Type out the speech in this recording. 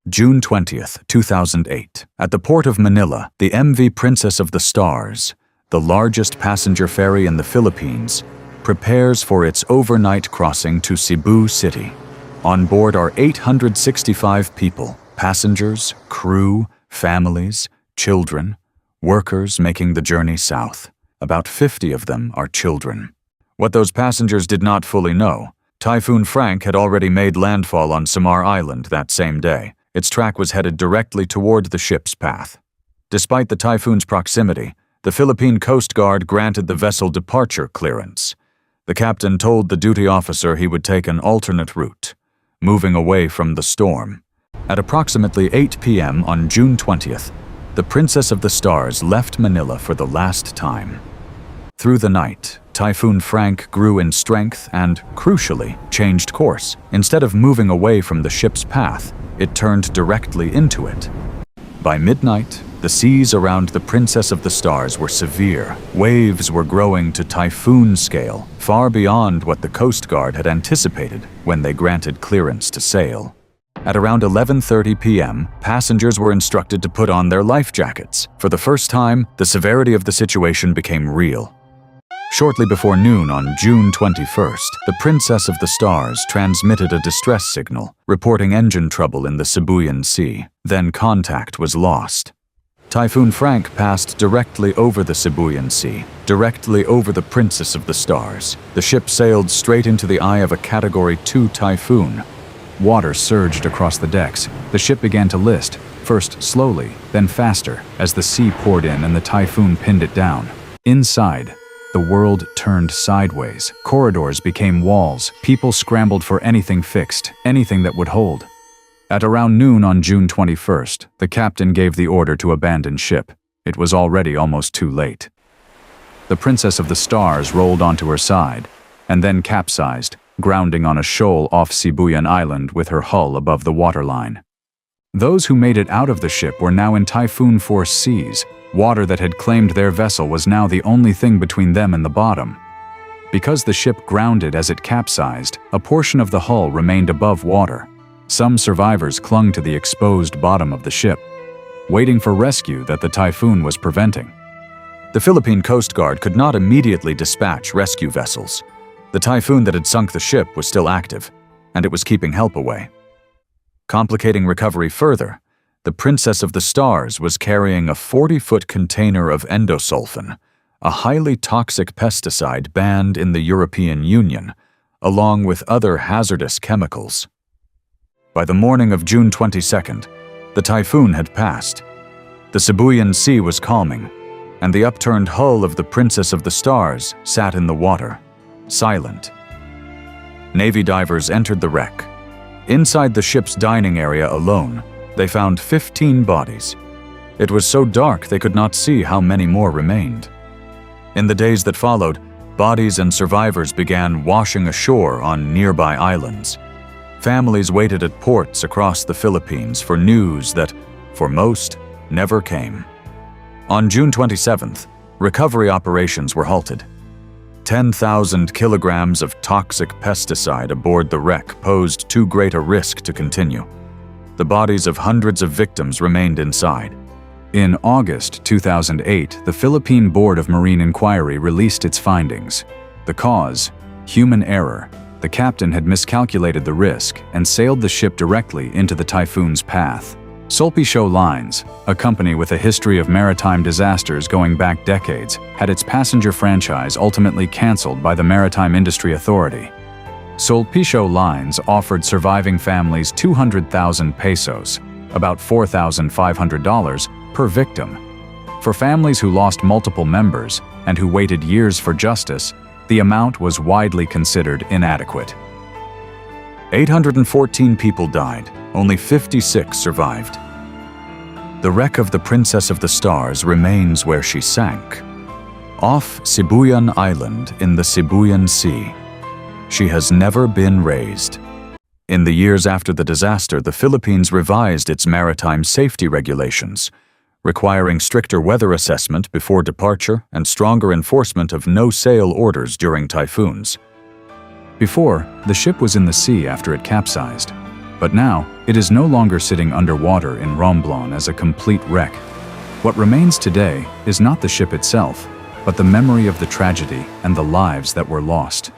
June 20th, 2008. At the port of Manila, the MV Princess of the Stars, the largest passenger ferry in the Philippines, prepares for its overnight crossing to Cebu City. On board are 865 people, passengers, crew, families, children, workers making the journey south. About 50 of them are children. What those passengers did not fully know, Typhoon Frank had already made landfall on Sibuyan Island that same day. Its track was headed directly toward the ship's path. Despite the typhoon's proximity, the Philippine Coast Guard granted the vessel departure clearance. The captain told the duty officer he would take an alternate route, moving away from the storm. At approximately 8 p.m. on June 20th, the Princess of the Stars left Manila for the last time. Through the night, Typhoon Frank grew in strength and, crucially, changed course. Instead of moving away from the ship's path, it turned directly into it. By midnight, the seas around the Princess of the Stars were severe. Waves were growing to typhoon scale, far beyond what the Coast Guard had anticipated when they granted clearance to sail. At around 11:30 p.m., passengers were instructed to put on their life jackets. For the first time, the severity of the situation became real. Shortly before noon on June 21st, the Princess of the Stars transmitted a distress signal, reporting engine trouble in the Sibuyan Sea. Then contact was lost. Typhoon Frank passed directly over the Sibuyan Sea, directly over the Princess of the Stars. The ship sailed straight into the eye of a Category 2 typhoon. Water surged across the decks. The ship began to list, first slowly, then faster, as the sea poured in and the typhoon pinned it down. Inside, the world turned sideways. Corridors became walls. People scrambled for anything fixed, anything that would hold. At around noon on June 21st, the captain gave the order to abandon ship. It was already almost too late. The Princess of the Stars rolled onto her side, and then capsized, grounding on a shoal off Sibuyan Island with her hull above the waterline. Those who made it out of the ship were now in typhoon-force seas. Water that had claimed their vessel was now the only thing between them and the bottom. Because the ship grounded as it capsized, a portion of the hull remained above water. Some survivors clung to the exposed bottom of the ship, waiting for rescue that the typhoon was preventing. The Philippine Coast Guard could not immediately dispatch rescue vessels. The typhoon that had sunk the ship was still active, and it was keeping help away. Complicating recovery further, the Princess of the Stars was carrying a 40-foot container of endosulfan, a highly toxic pesticide banned in the European Union, along with other hazardous chemicals. By the morning of June 22nd, the typhoon had passed. The Sibuyan Sea was calming, and the upturned hull of the Princess of the Stars sat in the water, silent. Navy divers entered the wreck. Inside the ship's dining area alone, they found 15 bodies. It was so dark they could not see how many more remained. In the days that followed, bodies and survivors began washing ashore on nearby islands. Families waited at ports across the Philippines for news that, for most, never came. On June 27th, recovery operations were halted. 10,000 kilograms of toxic pesticide aboard the wreck posed too great a risk to continue. The bodies of hundreds of victims remained inside. In August 2008, the Philippine Board of Marine Inquiry released its findings. The cause: human error. The captain had miscalculated the risk and sailed the ship directly into the typhoon's path. Sibuyan Lines, a company with a history of maritime disasters going back decades, had its passenger franchise ultimately canceled by the Maritime Industry Authority. Sibuyan Lines offered surviving families 200,000 pesos, about $4,500, per victim. For families who lost multiple members and who waited years for justice, the amount was widely considered inadequate. 814 people died, only 56 survived. The wreck of the Princess of the Stars remains where she sank, off Sibuyan Island in the Sibuyan Sea. She has never been raised. In the years after the disaster, the Philippines revised its maritime safety regulations, requiring stricter weather assessment before departure and stronger enforcement of no-sail orders during typhoons. Before, the ship was in the sea after it capsized, but now It is no longer sitting underwater in Romblon as a complete wreck. What remains today is not the ship itself, but the memory of the tragedy and the lives that were lost.